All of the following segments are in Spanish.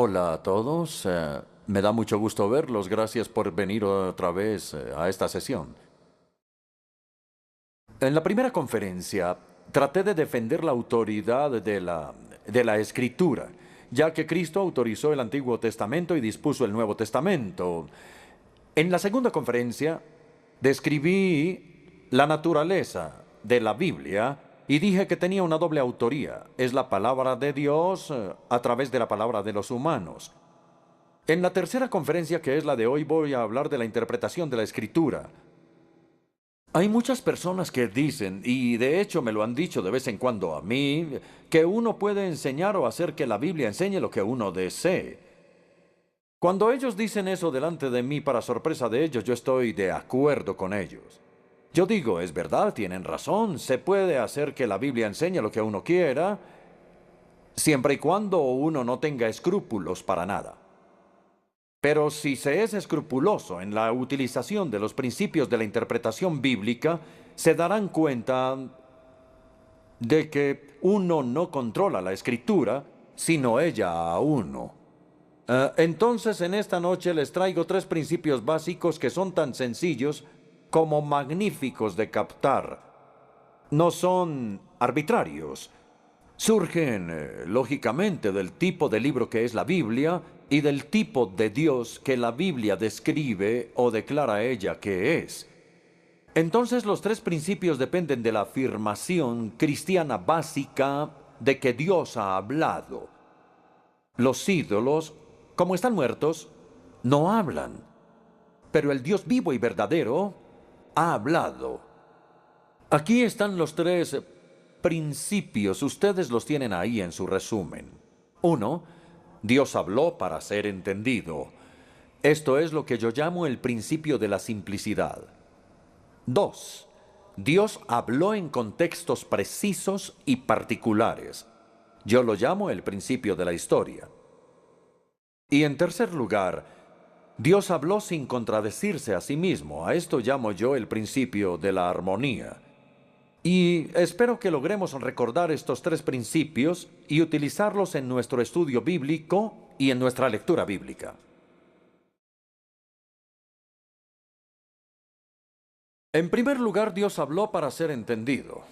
Hola a todos. Me da mucho gusto verlos. Gracias por venir otra vez a esta sesión. En la primera conferencia traté de defender la autoridad de la Escritura, ya que Cristo autorizó el Antiguo Testamento y dispuso el Nuevo Testamento. En la segunda conferencia describí la naturaleza de la Biblia y dije que tenía una doble autoría. Es la palabra de Dios a través de la palabra de los humanos. En la tercera conferencia, que es la de hoy, voy a hablar de la interpretación de la Escritura. Hay muchas personas que dicen, y de hecho me lo han dicho de vez en cuando a mí, que uno puede enseñar o hacer que la Biblia enseñe lo que uno desee. Cuando ellos dicen eso delante de mí, para sorpresa de ellos, yo estoy de acuerdo con ellos. Yo digo, es verdad, tienen razón, se puede hacer que la Biblia enseñe lo que uno quiera, siempre y cuando uno no tenga escrúpulos para nada. Pero si se es escrupuloso en la utilización de los principios de la interpretación bíblica, se darán cuenta de que uno no controla la Escritura, sino ella a uno. Entonces, en esta noche les traigo 3 principios básicos que son tan sencillos como magníficos de captar. No son arbitrarios. Surgen, lógicamente, del tipo de libro que es la Biblia y del tipo de Dios que la Biblia describe o declara ella que es. Entonces, los 3 principios dependen de la afirmación cristiana básica de que Dios ha hablado. Los ídolos, como están muertos, no hablan, pero el Dios vivo y verdadero ha hablado. Aquí están los 3 principios, ustedes los tienen ahí en su resumen. 1. Dios habló para ser entendido. Esto es lo que yo llamo el principio de la simplicidad. 2. Dios habló en contextos precisos y particulares. Yo lo llamo el principio de la historia. Y en tercer lugar, Dios habló sin contradecirse a sí mismo. A esto llamo yo el principio de la armonía. Y espero que logremos recordar estos 3 principios y utilizarlos en nuestro estudio bíblico y en nuestra lectura bíblica. En primer lugar, Dios habló para ser entendido.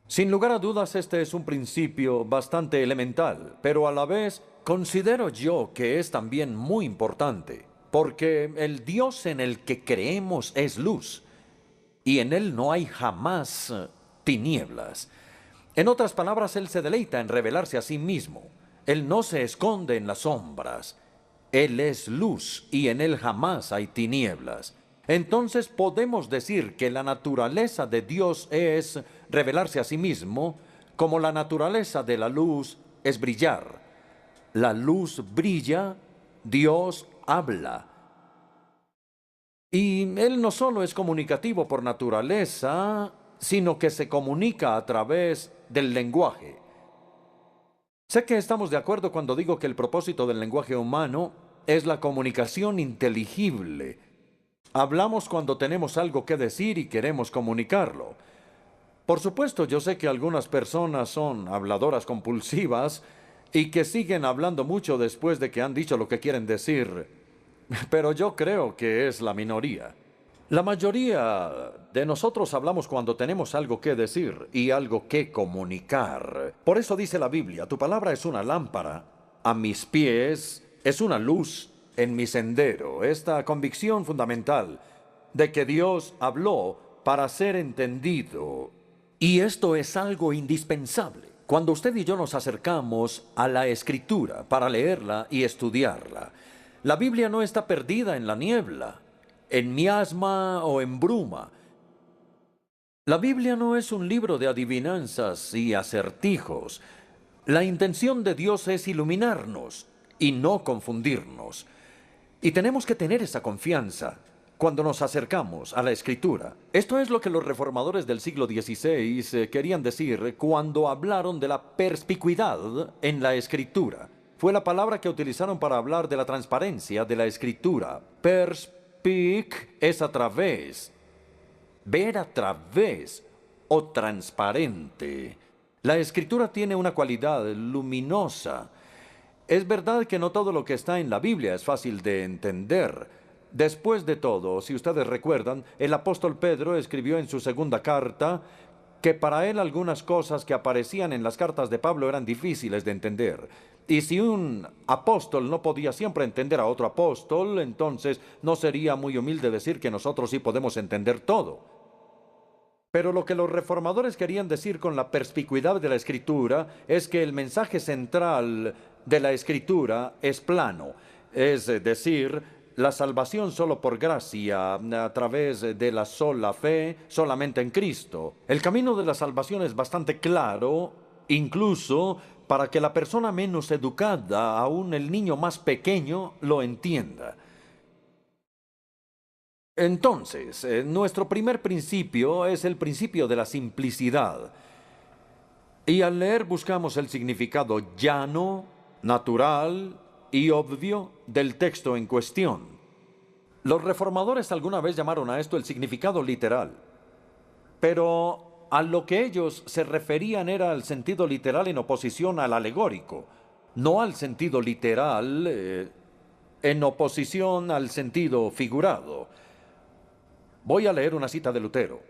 Sin lugar a dudas, este es un principio bastante elemental, pero a la vez considero yo que es también muy importante, porque el Dios en el que creemos es luz, y en Él no hay jamás tinieblas. En otras palabras, Él se deleita en revelarse a sí mismo. Él no se esconde en las sombras. Él es luz y en Él jamás hay tinieblas. Entonces podemos decir que la naturaleza de Dios es revelarse a sí mismo, como la naturaleza de la luz es brillar. La luz brilla, Dios habla. Y Él no solo es comunicativo por naturaleza, sino que se comunica a través del lenguaje. Sé que estamos de acuerdo cuando digo que el propósito del lenguaje humano es la comunicación inteligible. Hablamos cuando tenemos algo que decir y queremos comunicarlo. Por supuesto, yo sé que algunas personas son habladoras compulsivas y que siguen hablando mucho después de que han dicho lo que quieren decir, pero yo creo que es la minoría. La mayoría de nosotros hablamos cuando tenemos algo que decir y algo que comunicar. Por eso dice la Biblia, tu palabra es una lámpara a mis pies, es una luz en mi sendero. Esta convicción fundamental de que Dios habló para ser entendido. Y esto es algo indispensable. Cuando usted y yo nos acercamos a la Escritura para leerla y estudiarla, la Biblia no está perdida en la niebla, en miasma o en bruma. La Biblia no es un libro de adivinanzas y acertijos. La intención de Dios es iluminarnos y no confundirnos. Y tenemos que tener esa confianza cuando nos acercamos a la Escritura. Esto es lo que los reformadores del siglo XVI querían decir cuando hablaron de la perspicuidad en la Escritura. Fue la palabra que utilizaron para hablar de la transparencia de la Escritura. Perspic es a través, ver a través o transparente. La Escritura tiene una cualidad luminosa. Es verdad que no todo lo que está en la Biblia es fácil de entender. Después de todo, si ustedes recuerdan, el apóstol Pedro escribió en su segunda carta que para él algunas cosas que aparecían en las cartas de Pablo eran difíciles de entender. Y si un apóstol no podía siempre entender a otro apóstol, entonces no sería muy humilde decir que nosotros sí podemos entender todo. Pero lo que los reformadores querían decir con la perspicuidad de la Escritura es que el mensaje central de la Escritura es plano, es decir, la salvación solo por gracia, a través de la sola fe, solamente en Cristo. El camino de la salvación es bastante claro, incluso para que la persona menos educada, aún el niño más pequeño, lo entienda. Entonces, nuestro primer principio es el principio de la simplicidad. Y al leer buscamos el significado llano, natural y obvio del texto en cuestión. Los reformadores alguna vez llamaron a esto el significado literal, pero a lo que ellos se referían era al sentido literal en oposición al alegórico, no al sentido literal en oposición al sentido figurado. Voy a leer una cita de Lutero,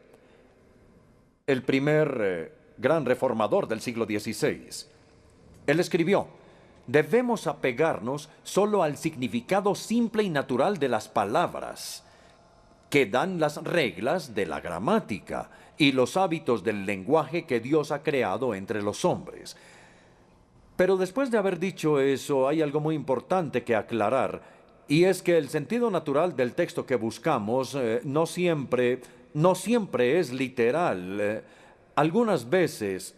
el primer gran reformador del siglo XVI. Él escribió: debemos apegarnos solo al significado simple y natural de las palabras, que dan las reglas de la gramática y los hábitos del lenguaje que Dios ha creado entre los hombres. Pero después de haber dicho eso, hay algo muy importante que aclarar, y es que el sentido natural del texto que buscamos no siempre es literal. Algunas veces,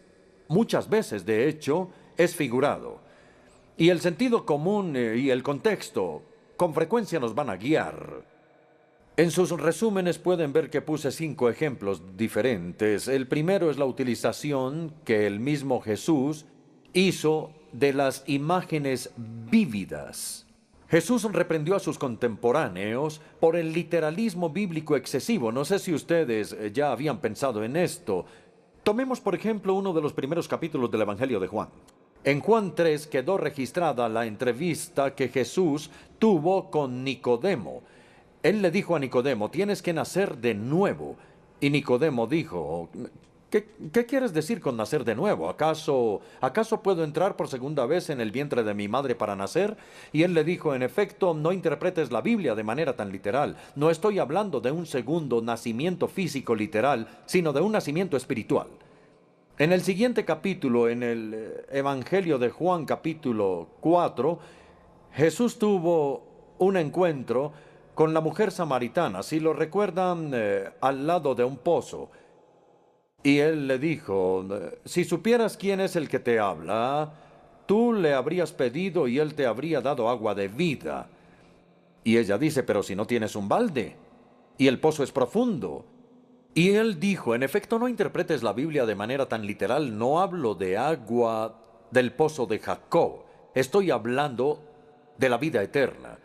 muchas veces de hecho, es figurado. Y el sentido común y el contexto con frecuencia nos van a guiar. En sus resúmenes pueden ver que puse 5 ejemplos diferentes. El primero es la utilización que el mismo Jesús hizo de las imágenes vívidas. Jesús reprendió a sus contemporáneos por el literalismo bíblico excesivo. No sé si ustedes ya habían pensado en esto. Tomemos, por ejemplo, uno de los primeros capítulos del Evangelio de Juan. En Juan 3 quedó registrada la entrevista que Jesús tuvo con Nicodemo. Él le dijo a Nicodemo: tienes que nacer de nuevo. Y Nicodemo dijo: ¿Qué quieres decir con nacer de nuevo? ¿Acaso puedo entrar por segunda vez en el vientre de mi madre para nacer? Y él le dijo: en efecto, no interpretes la Biblia de manera tan literal. No estoy hablando de un segundo nacimiento físico literal, sino de un nacimiento espiritual. En el siguiente capítulo, en el Evangelio de Juan, capítulo 4, Jesús tuvo un encuentro con la mujer samaritana, si lo recuerdan, al lado de un pozo. Y él le dijo: si supieras quién es el que te habla, tú le habrías pedido y él te habría dado agua de vida. Y ella dice: pero si no tienes un balde, y el pozo es profundo. Y él dijo: en efecto, no interpretes la Biblia de manera tan literal, no hablo de agua del pozo de Jacob, estoy hablando de la vida eterna.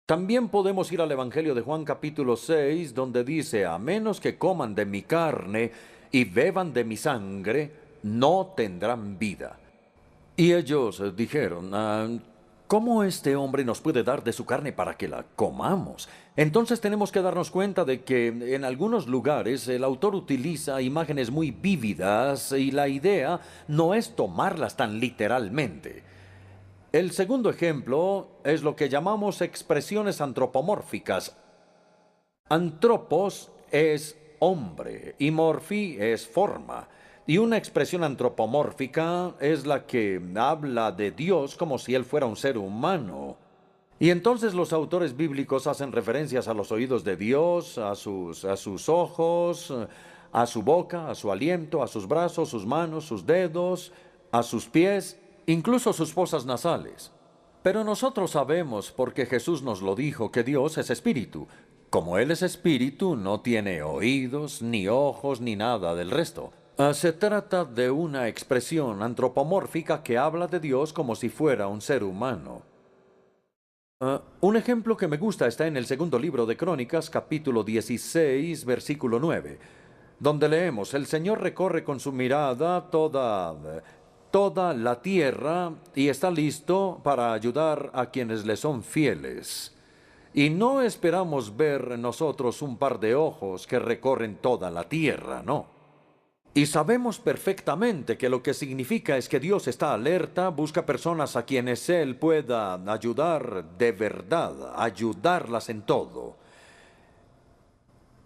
También podemos ir al Evangelio de Juan capítulo 6, donde dice: a menos que coman de mi carne y beban de mi sangre, no tendrán vida. Y ellos dijeron: ¿cómo este hombre nos puede dar de su carne para que la comamos? Entonces tenemos que darnos cuenta de que en algunos lugares el autor utiliza imágenes muy vívidas y la idea no es tomarlas tan literalmente. El segundo ejemplo es lo que llamamos expresiones antropomórficas. Antropos es hombre y morfi es forma. Y una expresión antropomórfica es la que habla de Dios como si Él fuera un ser humano. Y entonces los autores bíblicos hacen referencias a los oídos de Dios, a sus ojos, a su boca, a su aliento, a sus brazos, sus manos, sus dedos, a sus pies, incluso sus fosas nasales. Pero nosotros sabemos, porque Jesús nos lo dijo, que Dios es espíritu. Como Él es espíritu, no tiene oídos, ni ojos, ni nada del resto. Se trata de una expresión antropomórfica que habla de Dios como si fuera un ser humano. Un ejemplo que me gusta está en el segundo libro de Crónicas, capítulo 16, versículo 9, donde leemos: el Señor recorre con su mirada toda toda la tierra y está listo para ayudar a quienes le son fieles. Y no esperamos ver nosotros un par de ojos que recorren toda la tierra, no. Y sabemos perfectamente que lo que significa es que Dios está alerta, busca personas a quienes Él pueda ayudar de verdad, ayudarlas en todo.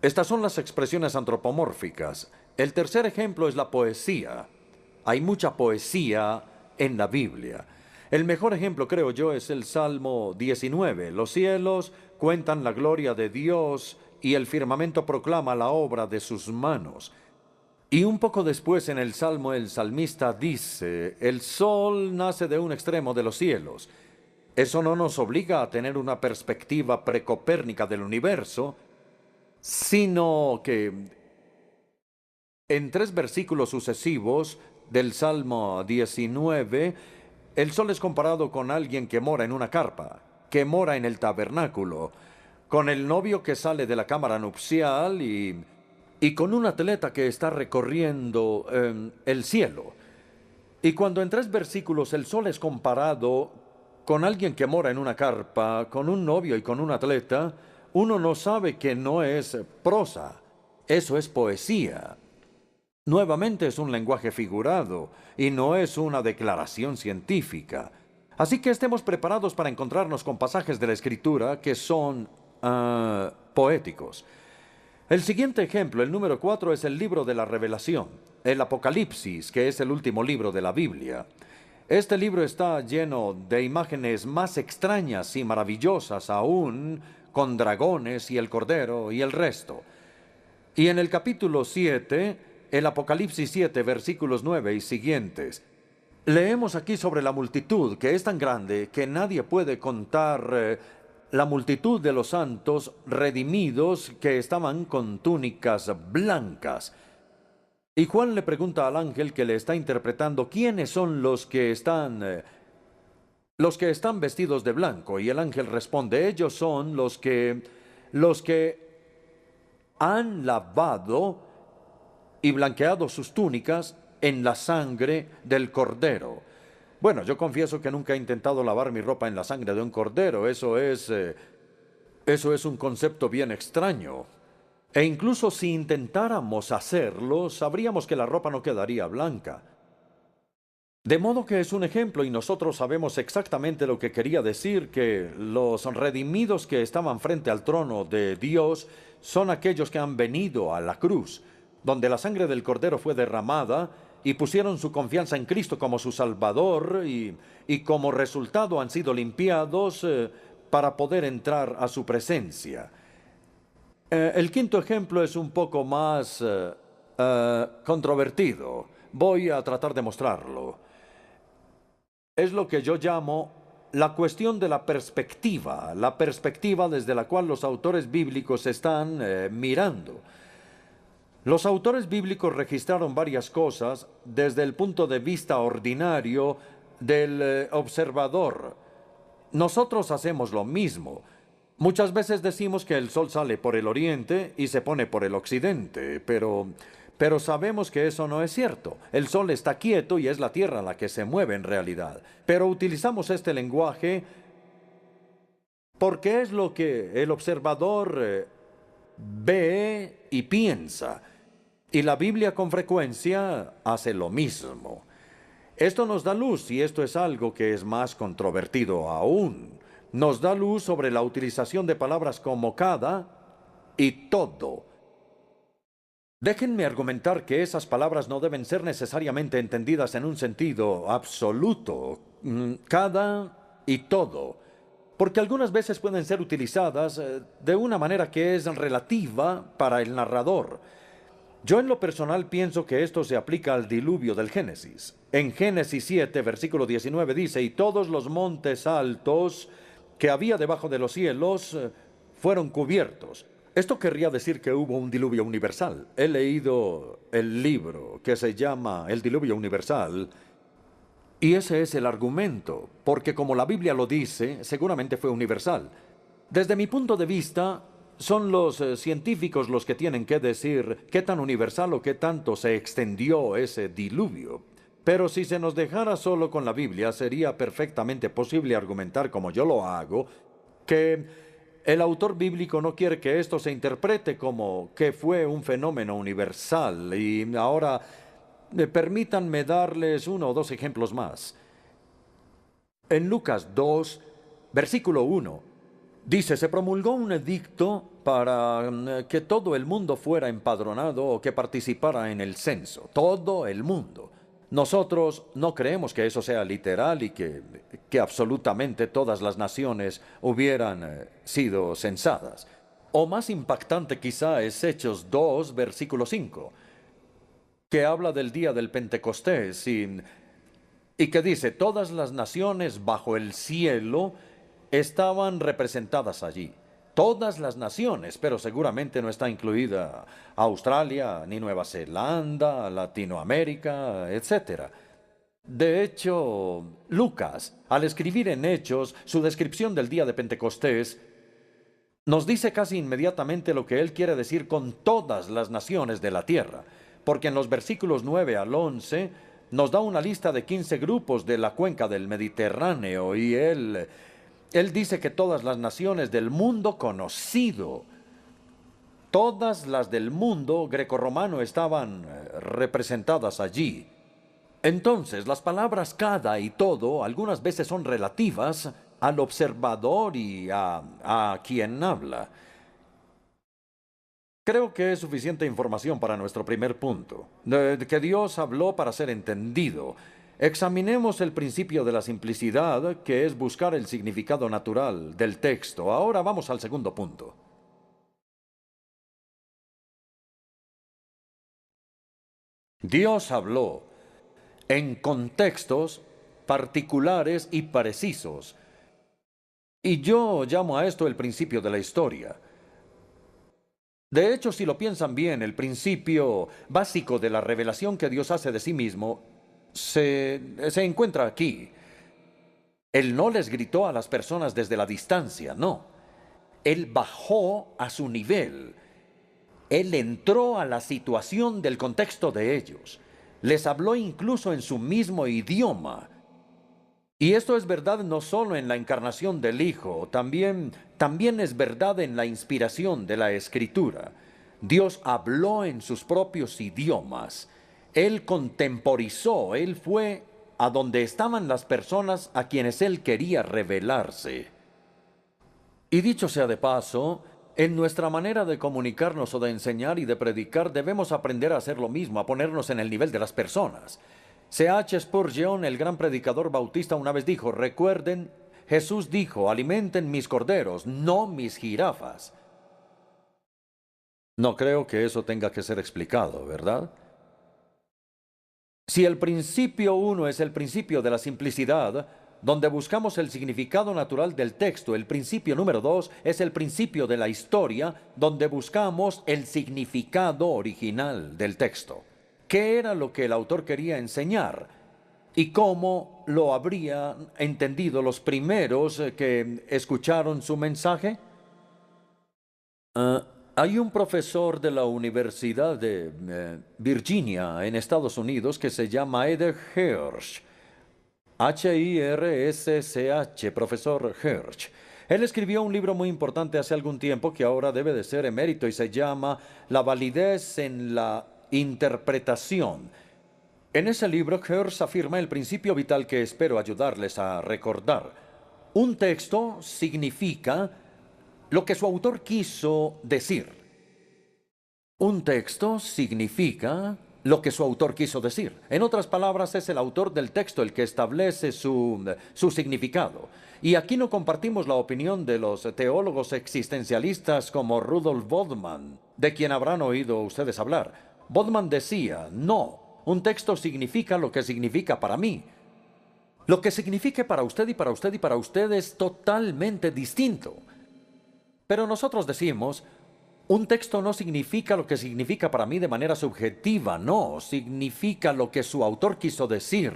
Estas son las expresiones antropomórficas. El tercer ejemplo es la poesía. Hay mucha poesía en la Biblia. El mejor ejemplo, creo yo, es el Salmo 19. Los cielos cuentan la gloria de Dios y el firmamento proclama la obra de sus manos. Y un poco después en el Salmo el salmista dice, el sol nace de un extremo de los cielos. Eso no nos obliga a tener una perspectiva precopérnica del universo, sino que en 3 versículos sucesivos del Salmo 19, el sol es comparado con alguien que mora en una carpa, que mora en el tabernáculo, con el novio que sale de la cámara nupcial y con un atleta que está recorriendo el cielo. Y cuando en 3 versículos el sol es comparado con alguien que mora en una carpa, con un novio y con un atleta, uno no sabe que no es prosa, eso es poesía. Nuevamente es un lenguaje figurado y no es una declaración científica. Así que estemos preparados para encontrarnos con pasajes de la Escritura que son poéticos. El siguiente ejemplo, el número 4, es el libro de la Revelación, el Apocalipsis, que es el último libro de la Biblia. Este libro está lleno de imágenes más extrañas y maravillosas aún, con dragones y el cordero y el resto. Y en el capítulo 7, el Apocalipsis 7, versículos 9 y siguientes, leemos aquí sobre la multitud, que es tan grande que nadie puede contar la multitud de los santos redimidos que estaban con túnicas blancas. Y Juan le pregunta al ángel que le está interpretando quiénes son los que están vestidos de blanco. Y el ángel responde, ellos son los que han lavado y blanqueado sus túnicas en la sangre del cordero. Bueno, yo confieso que nunca he intentado lavar mi ropa en la sangre de un cordero. Eso es un concepto bien extraño. E incluso si intentáramos hacerlo, sabríamos que la ropa no quedaría blanca. De modo que es un ejemplo y nosotros sabemos exactamente lo que quería decir, que los redimidos que estaban frente al trono de Dios son aquellos que han venido a la cruz, donde la sangre del cordero fue derramada, y pusieron su confianza en Cristo como su Salvador y como resultado han sido limpiados para poder entrar a su presencia. El quinto ejemplo es un poco más controvertido. Voy a tratar de mostrarlo. Es lo que yo llamo la cuestión de la perspectiva desde la cual los autores bíblicos están mirando. Los autores bíblicos registraron varias cosas desde el punto de vista ordinario del observador. Nosotros hacemos lo mismo. Muchas veces decimos que el sol sale por el oriente y se pone por el occidente, pero sabemos que eso no es cierto. El sol está quieto y es la tierra la que se mueve en realidad. Pero utilizamos este lenguaje porque es lo que el observador ve y piensa. Y la Biblia con frecuencia hace lo mismo. Esto nos da luz, y esto es algo que es más controvertido aún. Nos da luz sobre la utilización de palabras como cada y todo. Déjenme argumentar que esas palabras no deben ser necesariamente entendidas en un sentido absoluto. Cada y todo. Porque algunas veces pueden ser utilizadas de una manera que es relativa para el narrador. Yo en lo personal pienso que esto se aplica al diluvio del Génesis. En Génesis 7, versículo 19 dice, y todos los montes altos que había debajo de los cielos fueron cubiertos. Esto querría decir que hubo un diluvio universal. He leído el libro que se llama El Diluvio Universal, y ese es el argumento, porque como la Biblia lo dice, seguramente fue universal. Desde mi punto de vista, son los científicos los que tienen que decir qué tan universal o qué tanto se extendió ese diluvio. Pero si se nos dejara solo con la Biblia, sería perfectamente posible argumentar, como yo lo hago, que el autor bíblico no quiere que esto se interprete como que fue un fenómeno universal. Y ahora, permítanme darles uno o dos ejemplos más. En Lucas 2, versículo 1, dice, se promulgó un edicto para que todo el mundo fuera empadronado o que participara en el censo. Todo el mundo. Nosotros no creemos que eso sea literal y que absolutamente todas las naciones hubieran sido censadas. O más impactante quizá es Hechos 2, versículo 5, que habla del día del Pentecostés y que dice, todas las naciones bajo el cielo estaban representadas allí. Todas las naciones, pero seguramente no está incluida Australia, ni Nueva Zelanda, Latinoamérica, etc. De hecho, Lucas, al escribir en Hechos su descripción del día de Pentecostés, nos dice casi inmediatamente lo que él quiere decir con todas las naciones de la tierra, porque en los versículos 9 al 11 nos da una lista de 15 grupos de la cuenca del Mediterráneo y él dice que todas las naciones del mundo conocido, todas las del mundo grecorromano estaban representadas allí. Entonces, las palabras cada y todo algunas veces son relativas al observador y a quien habla. Creo que es suficiente información para nuestro primer punto, que Dios habló para ser entendido. Examinemos el principio de la simplicidad, que es buscar el significado natural del texto. Ahora vamos al segundo punto. Dios habló en contextos particulares y precisos. Y yo llamo a esto el principio de la historia. De hecho, si lo piensan bien, el principio básico de la revelación que Dios hace de sí mismo se encuentra aquí. Él no les gritó a las personas desde la distancia, no. Él bajó a su nivel. Él entró a la situación del contexto de ellos. Les habló incluso en su mismo idioma. Y esto es verdad no solo en la encarnación del Hijo, también es verdad en la inspiración de la Escritura. Dios habló en sus propios idiomas. Él contemporizó, Él fue a donde estaban las personas a quienes Él quería revelarse. Y dicho sea de paso, en nuestra manera de comunicarnos o de enseñar y de predicar debemos aprender a hacer lo mismo, a ponernos en el nivel de las personas. C.H. Spurgeon, el gran predicador bautista, una vez dijo, recuerden, Jesús dijo, alimenten mis corderos, no mis jirafas. No creo que eso tenga que ser explicado, ¿verdad? Si el principio 1 es el principio de la simplicidad, donde buscamos el significado natural del texto, el principio número 2 es el principio de la historia, donde buscamos el significado original del texto. ¿Qué era lo que el autor quería enseñar? ¿Y cómo lo habrían entendido los primeros que escucharon su mensaje? Hay un profesor de la Universidad de Virginia en Estados Unidos que se llama Ed Hirsch. Hirsch, profesor Hirsch. Él escribió un libro muy importante hace algún tiempo que ahora debe de ser emérito y se llama La validez en la interpretación. En ese libro, Hirsch afirma el principio vital que espero ayudarles a recordar. Un texto significa lo que su autor quiso decir. Un texto significa lo que su autor quiso decir. En otras palabras, es el autor del texto el que establece su significado. Y aquí no compartimos la opinión de los teólogos existencialistas como Rudolf Bultmann, de quien habrán oído ustedes hablar. Bultmann decía, no, un texto significa lo que significa para mí. Lo que signifique para usted y para usted y para usted es totalmente distinto. Pero nosotros decimos, un texto no significa lo que significa para mí de manera subjetiva, no, significa lo que su autor quiso decir.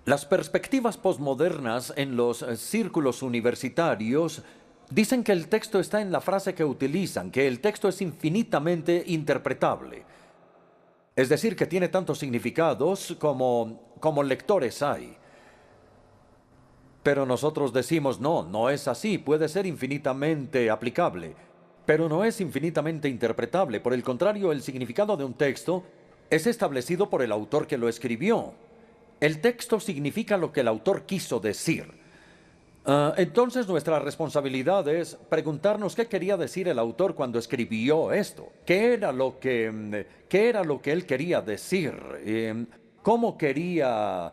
Las perspectivas posmodernas en los círculos universitarios dicen que el texto está en la frase que utilizan, que el texto es infinitamente interpretable. Es decir, que tiene tantos significados como lectores hay. Pero nosotros decimos, no, no es así, puede ser infinitamente aplicable, pero no es infinitamente interpretable. Por el contrario, el significado de un texto es establecido por el autor que lo escribió. El texto significa lo que el autor quiso decir. Entonces nuestra responsabilidad es preguntarnos qué quería decir el autor cuando escribió esto. Qué era lo que él quería decir? ¿Cómo quería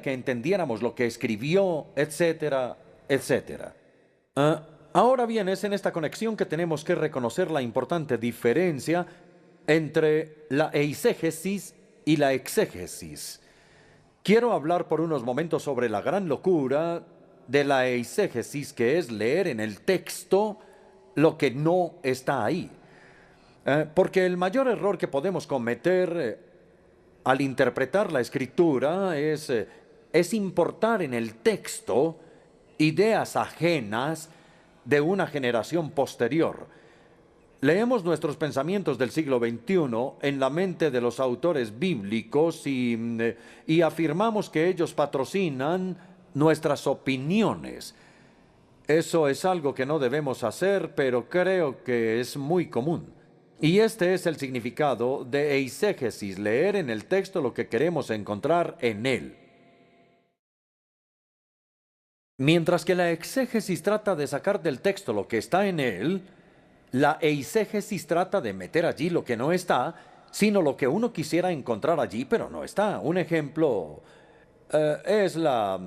que entendiéramos lo que escribió, etcétera, etcétera? Ahora bien, es en esta conexión que tenemos que reconocer la importante diferencia entre la eisegesis y la exégesis. Quiero hablar por unos momentos sobre la gran locura de la eisegesis, que es leer en el texto lo que no está ahí. Porque el mayor error que podemos cometer al interpretar la escritura es importar en el texto ideas ajenas de una generación posterior. Leemos nuestros pensamientos del siglo XXI en la mente de los autores bíblicos y afirmamos que ellos patrocinan nuestras opiniones. Eso es algo que no debemos hacer, pero creo que es muy común. Y este es el significado de eisegesis, leer en el texto lo que queremos encontrar en él. Mientras que la exégesis trata de sacar del texto lo que está en él, la eisegesis trata de meter allí lo que no está, sino lo que uno quisiera encontrar allí, pero no está. Un ejemplo es la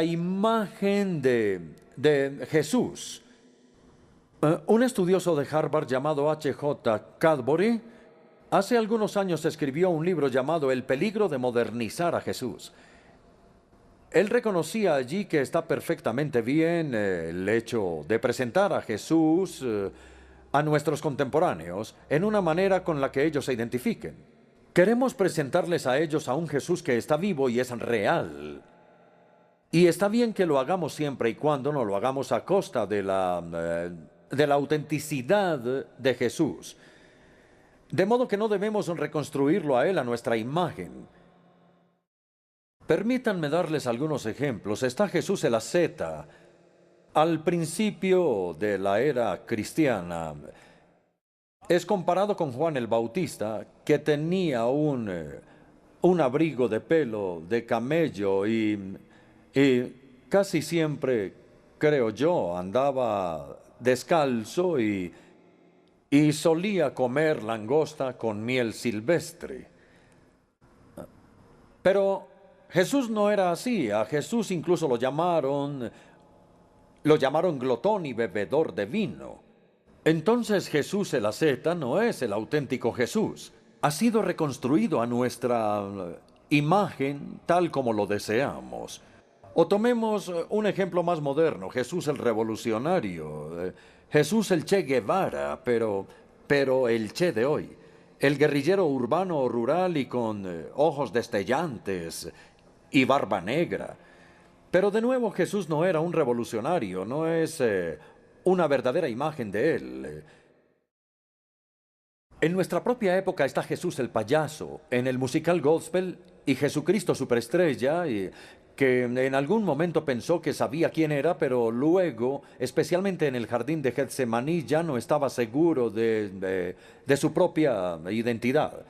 imagen de Jesús. Un estudioso de Harvard llamado H.J. Cadbury hace algunos años escribió un libro llamado El peligro de modernizar a Jesús. Él reconocía allí que está perfectamente bien el hecho de presentar a Jesús a nuestros contemporáneos en una manera con la que ellos se identifiquen. Queremos presentarles a ellos a un Jesús que está vivo y es real. Y está bien que lo hagamos siempre y cuando no lo hagamos a costa de la autenticidad de Jesús. De modo que no debemos reconstruirlo a Él a nuestra imagen. Permítanme darles algunos ejemplos. Está Jesús el asceta. Al principio de la era cristiana, es comparado con Juan el Bautista, que tenía un abrigo de pelo de camello y casi siempre, creo yo, andaba descalzo y solía comer langosta con miel silvestre. Pero Jesús no era así. A Jesús incluso lo llamaron glotón y bebedor de vino. Entonces Jesús el asceta no es el auténtico Jesús. Ha sido reconstruido a nuestra imagen tal como lo deseamos. O tomemos un ejemplo más moderno, Jesús el revolucionario, Jesús el Che Guevara, pero el Che de hoy. El guerrillero urbano o rural y con ojos destellantes y barba negra. Pero de nuevo Jesús no era un revolucionario, no es una verdadera imagen de él. En nuestra propia época está Jesús el payaso, en el musical gospel, y Jesucristo superestrella, que en algún momento pensó que sabía quién era, pero luego, especialmente en el jardín de Getsemaní, ya no estaba seguro de su propia identidad.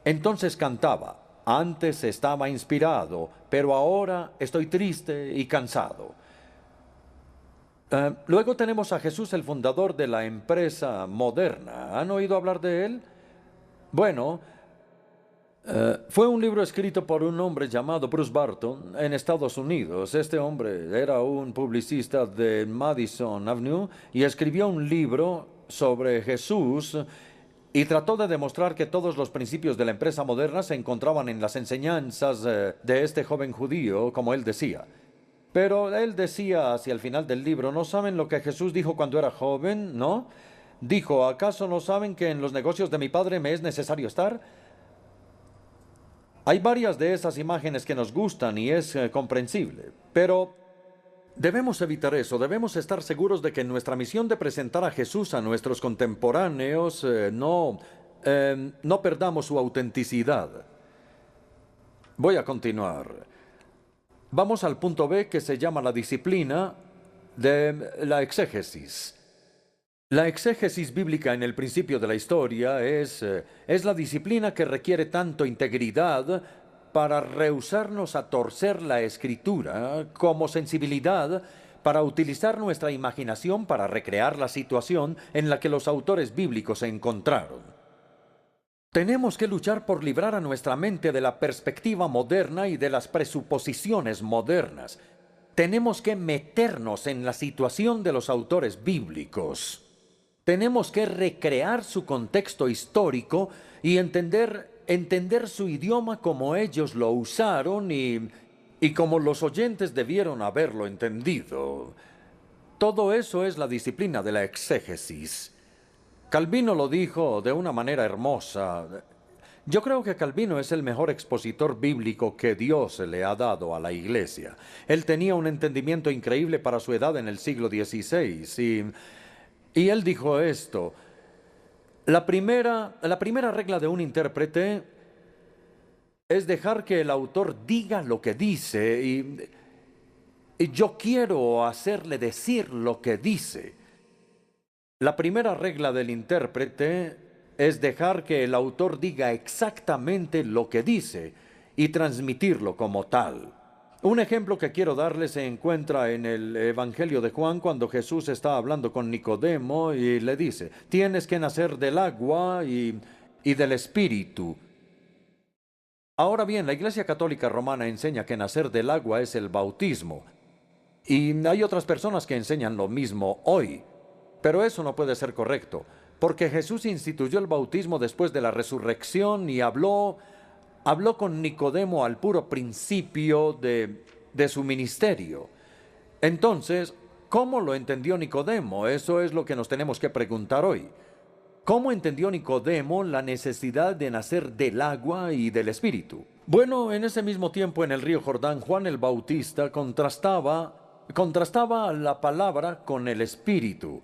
Entonces cantaba: antes estaba inspirado, pero ahora estoy triste y cansado. Luego tenemos a Jesús, el fundador de la empresa moderna. ¿Han oído hablar de él? Bueno, fue un libro escrito por un hombre llamado Bruce Barton en Estados Unidos. Este hombre era un publicista de Madison Avenue y escribió un libro sobre Jesús y trató de demostrar que todos los principios de la empresa moderna se encontraban en las enseñanzas de este joven judío, como él decía. Pero él decía hacia el final del libro: ¿no saben lo que Jesús dijo cuando era joven? ¿No? Dijo: ¿acaso no saben que en los negocios de mi padre me es necesario estar? Hay varias de esas imágenes que nos gustan y es comprensible, pero debemos evitar eso. Debemos estar seguros de que en nuestra misión de presentar a Jesús a nuestros contemporáneos no no perdamos su autenticidad. Voy a continuar. Vamos al punto B, que se llama la disciplina de la exégesis. La exégesis bíblica en el principio de la historia es la disciplina que requiere tanto integridad para rehusarnos a torcer la escritura, como sensibilidad para utilizar nuestra imaginación para recrear la situación en la que los autores bíblicos se encontraron. Tenemos que luchar por librar a nuestra mente de la perspectiva moderna y de las presuposiciones modernas. Tenemos que meternos en la situación de los autores bíblicos. Tenemos que recrear su contexto histórico y entender su idioma como ellos lo usaron y como los oyentes debieron haberlo entendido. Todo eso es la disciplina de la exégesis. Calvino lo dijo de una manera hermosa. Yo creo que Calvino es el mejor expositor bíblico que Dios le ha dado a la Iglesia. Él tenía un entendimiento increíble para su edad en el siglo XVI y él dijo esto: la primera regla de un intérprete es dejar que el autor diga lo que dice y yo quiero hacerle decir lo que dice. La primera regla del intérprete es dejar que el autor diga exactamente lo que dice y transmitirlo como tal. Un ejemplo que quiero darles se encuentra en el Evangelio de Juan, cuando Jesús está hablando con Nicodemo y le dice: tienes que nacer del agua y del Espíritu. Ahora bien, la Iglesia Católica Romana enseña que nacer del agua es el bautismo. Y hay otras personas que enseñan lo mismo hoy. Pero eso no puede ser correcto, porque Jesús instituyó el bautismo después de la resurrección y habló con Nicodemo al puro principio de su ministerio. Entonces, ¿cómo lo entendió Nicodemo? Eso es lo que nos tenemos que preguntar hoy. ¿Cómo entendió Nicodemo la necesidad de nacer del agua y del Espíritu? Bueno, en ese mismo tiempo en el río Jordán, Juan el Bautista contrastaba la palabra con el Espíritu.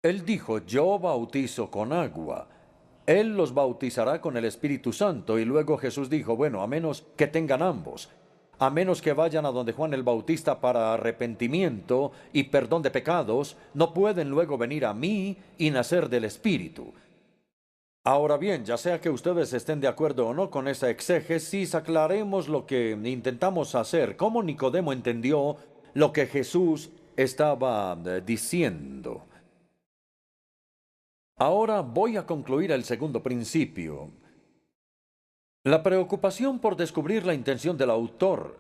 Él dijo: yo bautizo con agua, Él los bautizará con el Espíritu Santo. Y luego Jesús dijo: bueno, a menos que tengan ambos, a menos que vayan a donde Juan el Bautista para arrepentimiento y perdón de pecados, no pueden luego venir a mí y nacer del Espíritu. Ahora bien, ya sea que ustedes estén de acuerdo o no con esa exégesis, aclaremos lo que intentamos hacer, cómo Nicodemo entendió lo que Jesús estaba diciendo. Ahora voy a concluir el segundo principio. La preocupación por descubrir la intención del autor,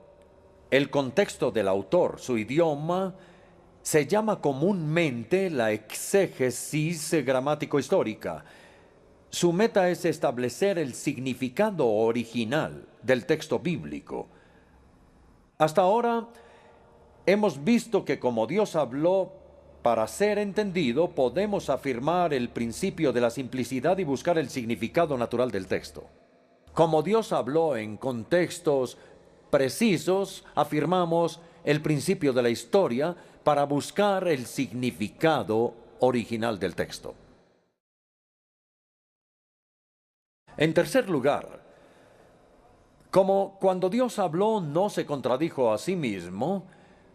el contexto del autor, su idioma, se llama comúnmente la exégesis gramático-histórica. Su meta es establecer el significado original del texto bíblico. Hasta ahora hemos visto que como Dios habló para ser entendido, podemos afirmar el principio de la simplicidad y buscar el significado natural del texto. Como Dios habló en contextos precisos, afirmamos el principio de la historia para buscar el significado original del texto. En tercer lugar, como cuando Dios habló no se contradijo a sí mismo,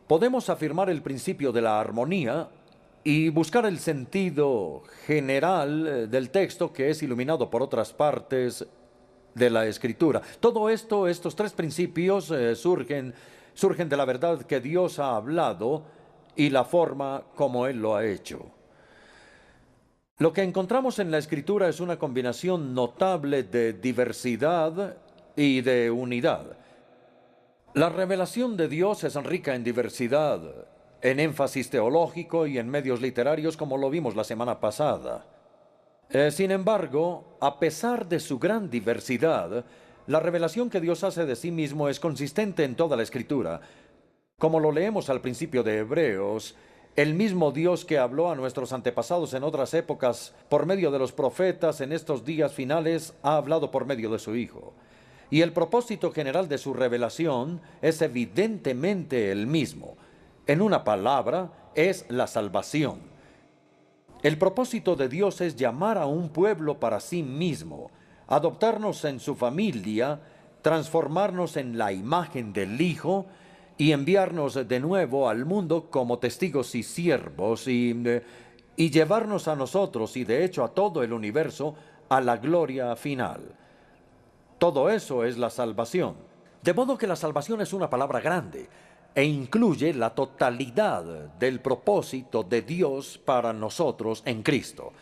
podemos afirmar el principio de la armonía y buscar el sentido general del texto, que es iluminado por otras partes de la Escritura. Todo esto, estos tres principios surgen de la verdad que Dios ha hablado y la forma como Él lo ha hecho. Lo que encontramos en la Escritura es una combinación notable de diversidad y de unidad. La revelación de Dios es rica en diversidad, en énfasis teológico y en medios literarios, como lo vimos la semana pasada. Sin embargo, a pesar de su gran diversidad, la revelación que Dios hace de sí mismo es consistente en toda la Escritura. Como lo leemos al principio de Hebreos, el mismo Dios que habló a nuestros antepasados en otras épocas por medio de los profetas en estos días finales ha hablado por medio de su Hijo. Y el propósito general de su revelación es evidentemente el mismo. En una palabra, es la salvación. El propósito de Dios es llamar a un pueblo para sí mismo, adoptarnos en su familia, transformarnos en la imagen del Hijo y enviarnos de nuevo al mundo como testigos y siervos y llevarnos a nosotros y de hecho a todo el universo a la gloria final. Todo eso es la salvación. De modo que la salvación es una palabra grande e incluye la totalidad del propósito de Dios para nosotros en Cristo,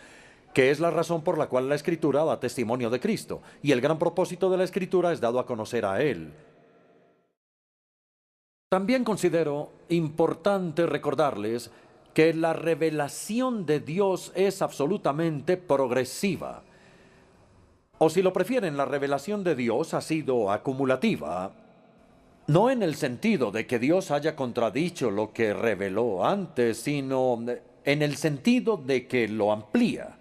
que es la razón por la cual la Escritura da testimonio de Cristo, y el gran propósito de la Escritura es dado a conocer a Él. También considero importante recordarles que la revelación de Dios es absolutamente progresiva. O si lo prefieren, la revelación de Dios ha sido acumulativa. No en el sentido de que Dios haya contradicho lo que reveló antes, sino en el sentido de que lo amplía.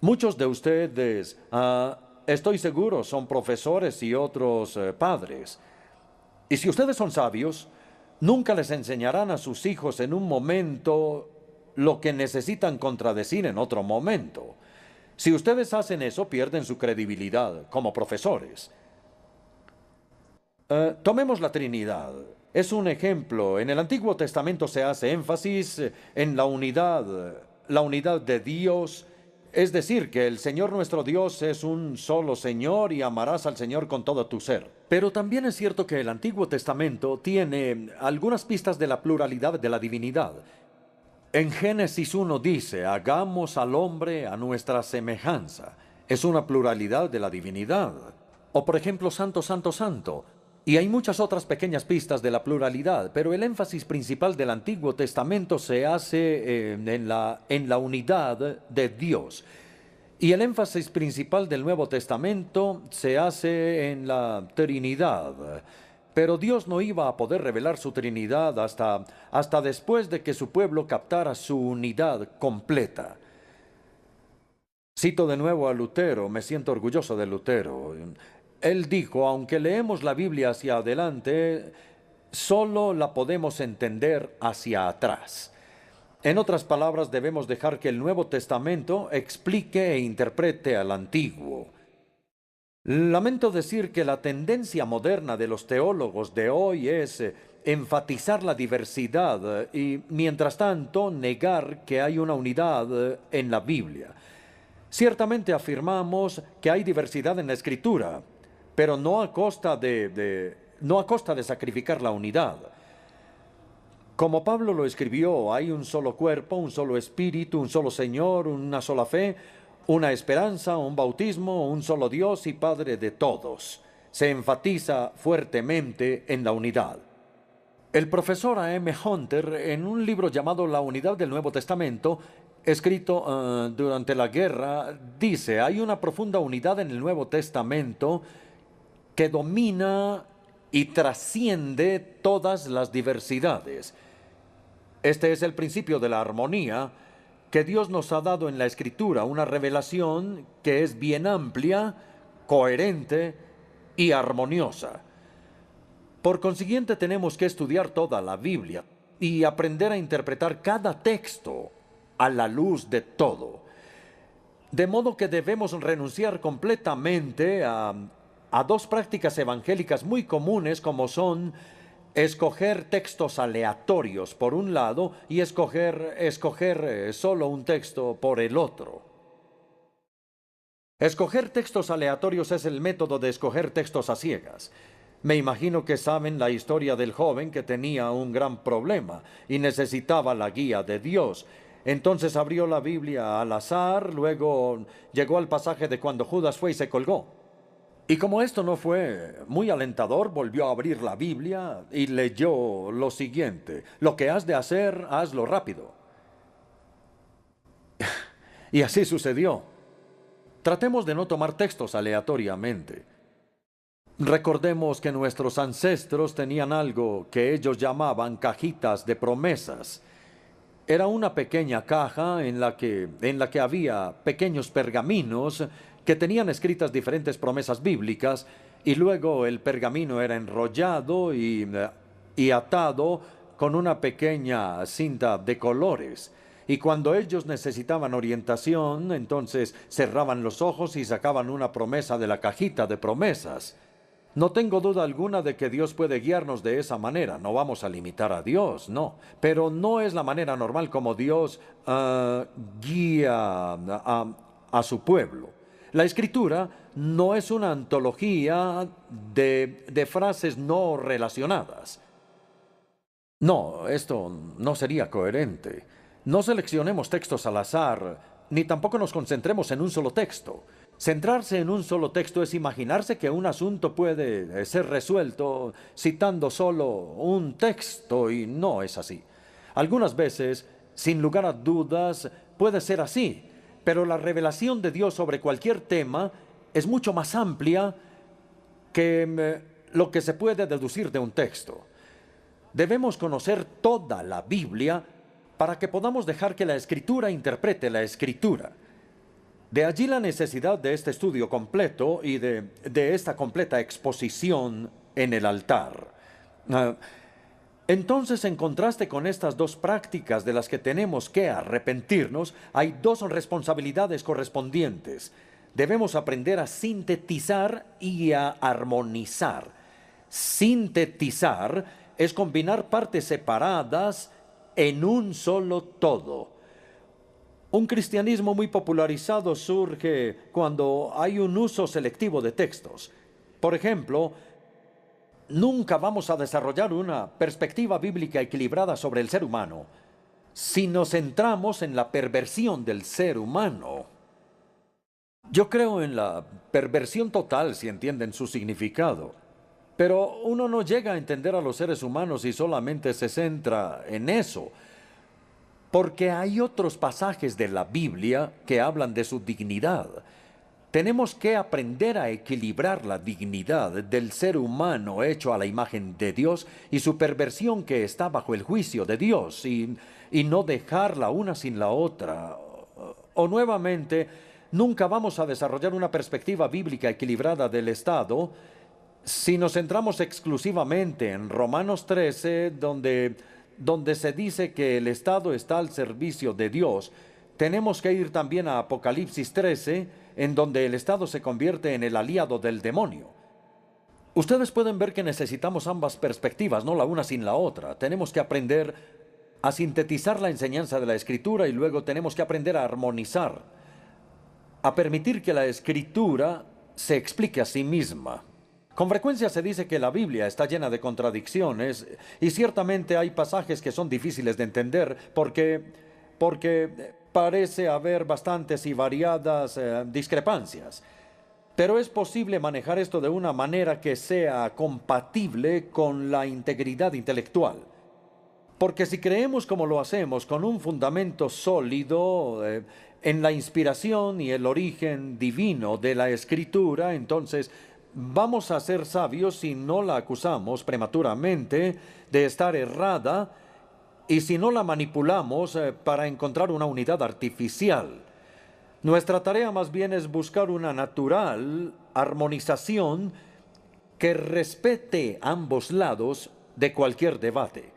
Muchos de ustedes, estoy seguro, son profesores y otros padres. Y si ustedes son sabios, nunca les enseñarán a sus hijos en un momento lo que necesitan contradecir en otro momento. Si ustedes hacen eso, pierden su credibilidad como profesores. Tomemos la Trinidad. Es un ejemplo. En el Antiguo Testamento se hace énfasis en la unidad de Dios. Es decir, que el Señor nuestro Dios es un solo Señor y amarás al Señor con todo tu ser. Pero también es cierto que el Antiguo Testamento tiene algunas pistas de la pluralidad de la divinidad. En Génesis 1 dice, hagamos al hombre a nuestra semejanza. Es una pluralidad de la divinidad. O por ejemplo, santo, santo, santo. Y hay muchas otras pequeñas pistas de la pluralidad, pero el énfasis principal del Antiguo Testamento se hace en la unidad de Dios. Y el énfasis principal del Nuevo Testamento se hace en la Trinidad. Pero Dios no iba a poder revelar su Trinidad hasta después de que su pueblo captara su unidad completa. Cito de nuevo a Lutero, me siento orgulloso de Lutero. Él dijo, aunque leemos la Biblia hacia adelante, solo la podemos entender hacia atrás. En otras palabras, debemos dejar que el Nuevo Testamento explique e interprete al Antiguo. Lamento decir que la tendencia moderna de los teólogos de hoy es enfatizar la diversidad y, mientras tanto, negar que hay una unidad en la Biblia. Ciertamente afirmamos que hay diversidad en la Escritura, pero no a costa de sacrificar la unidad. Como Pablo lo escribió, hay un solo cuerpo, un solo espíritu, un solo Señor, una sola fe, una esperanza, un bautismo, un solo Dios y Padre de todos. Se enfatiza fuertemente en la unidad. El profesor A.M. Hunter, en un libro llamado La Unidad del Nuevo Testamento, escrito durante la guerra, dice, hay una profunda unidad en el Nuevo Testamento que domina y trasciende todas las diversidades. Este es el principio de la armonía que Dios nos ha dado en la Escritura, una revelación que es bien amplia, coherente y armoniosa. Por consiguiente, tenemos que estudiar toda la Biblia y aprender a interpretar cada texto a la luz de todo. De modo que debemos renunciar completamente a dos prácticas evangélicas muy comunes como son escoger textos aleatorios por un lado y escoger solo un texto por el otro. Escoger textos aleatorios es el método de escoger textos a ciegas. Me imagino que saben la historia del joven que tenía un gran problema y necesitaba la guía de Dios. Entonces abrió la Biblia al azar, luego llegó al pasaje de cuando Judas fue y se colgó. Y como esto no fue muy alentador, volvió a abrir la Biblia y leyó lo siguiente: lo que has de hacer, hazlo rápido. Y así sucedió. Tratemos de no tomar textos aleatoriamente. Recordemos que nuestros ancestros tenían algo que ellos llamaban cajitas de promesas. Era una pequeña caja en la que había pequeños pergaminos que tenían escritas diferentes promesas bíblicas, y luego el pergamino era enrollado y atado con una pequeña cinta de colores. Y cuando ellos necesitaban orientación, entonces cerraban los ojos y sacaban una promesa de la cajita de promesas. No tengo duda alguna de que Dios puede guiarnos de esa manera. No vamos a limitar a Dios, no. Pero no es la manera normal como Dios guía a su pueblo. La Escritura no es una antología de frases no relacionadas. No, esto no sería coherente. No seleccionemos textos al azar, ni tampoco nos concentremos en un solo texto. Centrarse en un solo texto es imaginarse que un asunto puede ser resuelto citando solo un texto, y no es así. Algunas veces, sin lugar a dudas, puede ser así, pero la revelación de Dios sobre cualquier tema es mucho más amplia que lo que se puede deducir de un texto. Debemos conocer toda la Biblia para que podamos dejar que la Escritura interprete la Escritura. De allí la necesidad de este estudio completo y de esta completa exposición en el altar. Entonces, en contraste con estas dos prácticas de las que tenemos que arrepentirnos, hay dos responsabilidades correspondientes. Debemos aprender a sintetizar y a armonizar. Sintetizar es combinar partes separadas en un solo todo. Un cristianismo muy popularizado surge cuando hay un uso selectivo de textos. Por ejemplo, nunca vamos a desarrollar una perspectiva bíblica equilibrada sobre el ser humano si nos centramos en la perversión del ser humano. Yo creo en la perversión total, si entienden su significado. Pero uno no llega a entender a los seres humanos si solamente se centra en eso. Porque hay otros pasajes de la Biblia que hablan de su dignidad. Tenemos que aprender a equilibrar la dignidad del ser humano hecho a la imagen de Dios y su perversión que está bajo el juicio de Dios, y no dejarla una sin la otra. O nuevamente, nunca vamos a desarrollar una perspectiva bíblica equilibrada del Estado si nos centramos exclusivamente en Romanos 13, donde se dice que el Estado está al servicio de Dios. Tenemos que ir también a Apocalipsis 13, en donde el Estado se convierte en el aliado del demonio. Ustedes pueden ver que necesitamos ambas perspectivas, no la una sin la otra. Tenemos que aprender a sintetizar la enseñanza de la Escritura y luego tenemos que aprender a armonizar, a permitir que la Escritura se explique a sí misma. Con frecuencia se dice que la Biblia está llena de contradicciones, y ciertamente hay pasajes que son difíciles de entender porque parece haber bastantes y variadas discrepancias. Pero es posible manejar esto de una manera que sea compatible con la integridad intelectual. Porque si creemos como lo hacemos, con un fundamento sólido en la inspiración y el origen divino de la Escritura, entonces vamos a ser sabios si no la acusamos prematuramente de estar errada y si no la manipulamos para encontrar una unidad artificial. Nuestra tarea más bien es buscar una natural armonización que respete ambos lados de cualquier debate.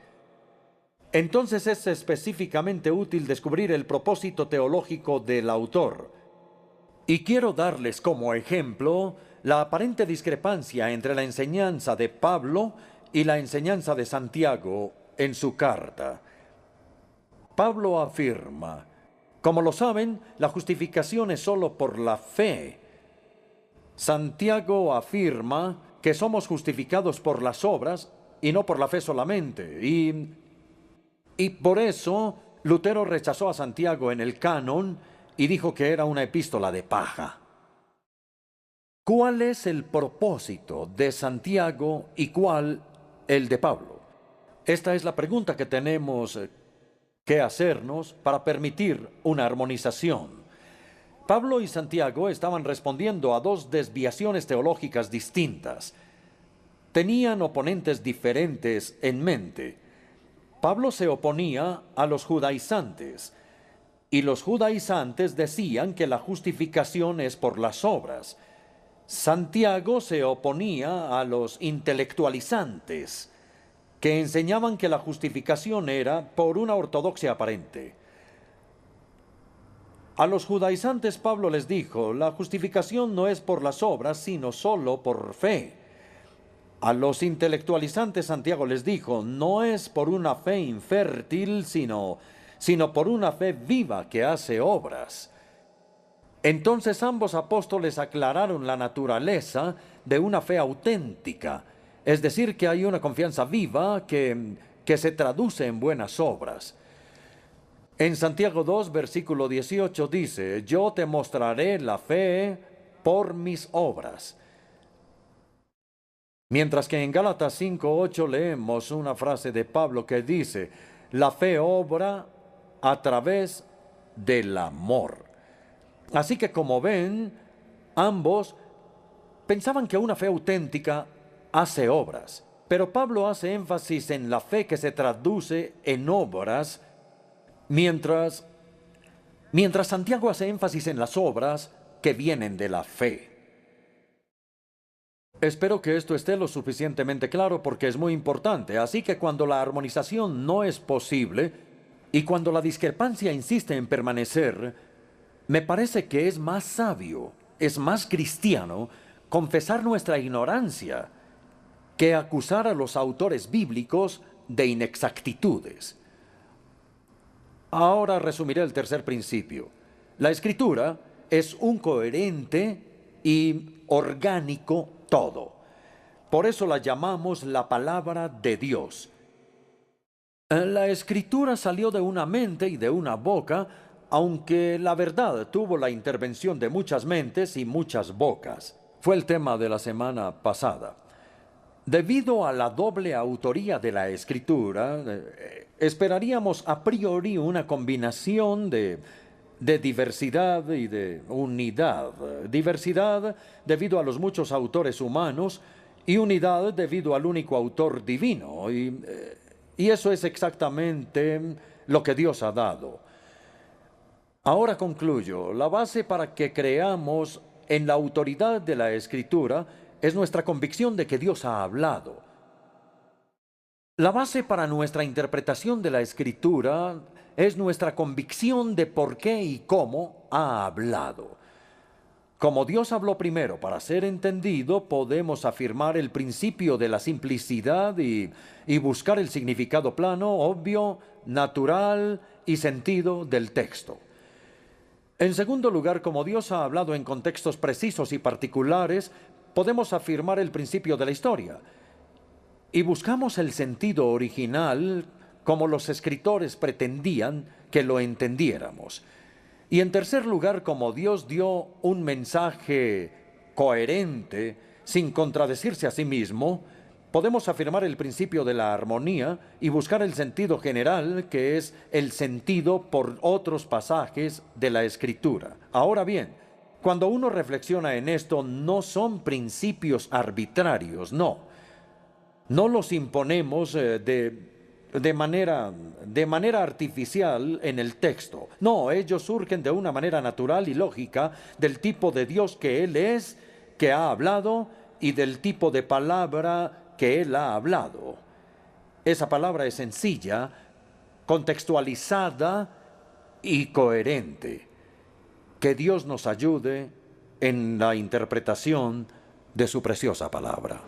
Entonces es específicamente útil descubrir el propósito teológico del autor. Y quiero darles como ejemplo la aparente discrepancia entre la enseñanza de Pablo y la enseñanza de Santiago en su carta. Pablo afirma: como lo saben, la justificación es solo por la fe. Santiago afirma que somos justificados por las obras y no por la fe solamente. Y por eso Lutero rechazó a Santiago en el canon y dijo que era una epístola de paja. ¿Cuál es el propósito de Santiago y cuál el de Pablo? Esta es la pregunta que tenemos que hacernos para permitir una armonización. Pablo y Santiago estaban respondiendo a dos desviaciones teológicas distintas. Tenían oponentes diferentes en mente. Pablo se oponía a los judaizantes, y los judaizantes decían que la justificación es por las obras. Santiago se oponía a los intelectualizantes, que enseñaban que la justificación era por una ortodoxia aparente. A los judaizantes Pablo les dijo, la justificación no es por las obras, sino solo por fe. A los intelectualizantes Santiago les dijo, no es por una fe infértil, sino por una fe viva que hace obras. Entonces ambos apóstoles aclararon la naturaleza de una fe auténtica, es decir, que hay una confianza viva que se traduce en buenas obras. En Santiago 2, versículo 18 dice, yo te mostraré la fe por mis obras. Mientras que en Gálatas 5:8 leemos una frase de Pablo que dice, la fe obra a través del amor. Así que como ven, ambos pensaban que una fe auténtica hace obras, pero Pablo hace énfasis en la fe que se traduce en obras, mientras Santiago hace énfasis en las obras que vienen de la fe. Espero que esto esté lo suficientemente claro porque es muy importante, así que cuando la armonización no es posible y cuando la discrepancia insiste en permanecer, me parece que es más sabio, es más cristiano, confesar nuestra ignorancia que acusar a los autores bíblicos de inexactitudes. Ahora resumiré el tercer principio. La Escritura es un coherente y orgánico todo. Por eso la llamamos la palabra de Dios. La Escritura salió de una mente y de una boca, aunque la verdad tuvo la intervención de muchas mentes y muchas bocas. Fue el tema de la semana pasada. Debido a la doble autoría de la Escritura, esperaríamos a priori una combinación de diversidad y de unidad. Diversidad debido a los muchos autores humanos y unidad debido al único autor divino. Y eso es exactamente lo que Dios ha dado. Ahora concluyo. La base para que creamos en la autoridad de la Escritura es nuestra convicción de que Dios ha hablado. La base para nuestra interpretación de la Escritura es nuestra convicción de por qué y cómo ha hablado. Como Dios habló primero para ser entendido, podemos afirmar el principio de la simplicidad y buscar el significado plano, obvio, natural y sentido del texto. En segundo lugar, como Dios ha hablado en contextos precisos y particulares, podemos afirmar el principio de la historia. Y buscamos el sentido original como los escritores pretendían que lo entendiéramos. Y en tercer lugar, como Dios dio un mensaje coherente, sin contradecirse a sí mismo, podemos afirmar el principio de la armonía y buscar el sentido general, que es el sentido por otros pasajes de la Escritura. Ahora bien, cuando uno reflexiona en esto, no son principios arbitrarios, no los imponemos de manera artificial en el texto. No, ellos surgen de una manera natural y lógica del tipo de Dios que Él es, que ha hablado, y del tipo de palabra que Él ha hablado. Esa palabra es sencilla, contextualizada y coherente. Que Dios nos ayude en la interpretación de su preciosa palabra.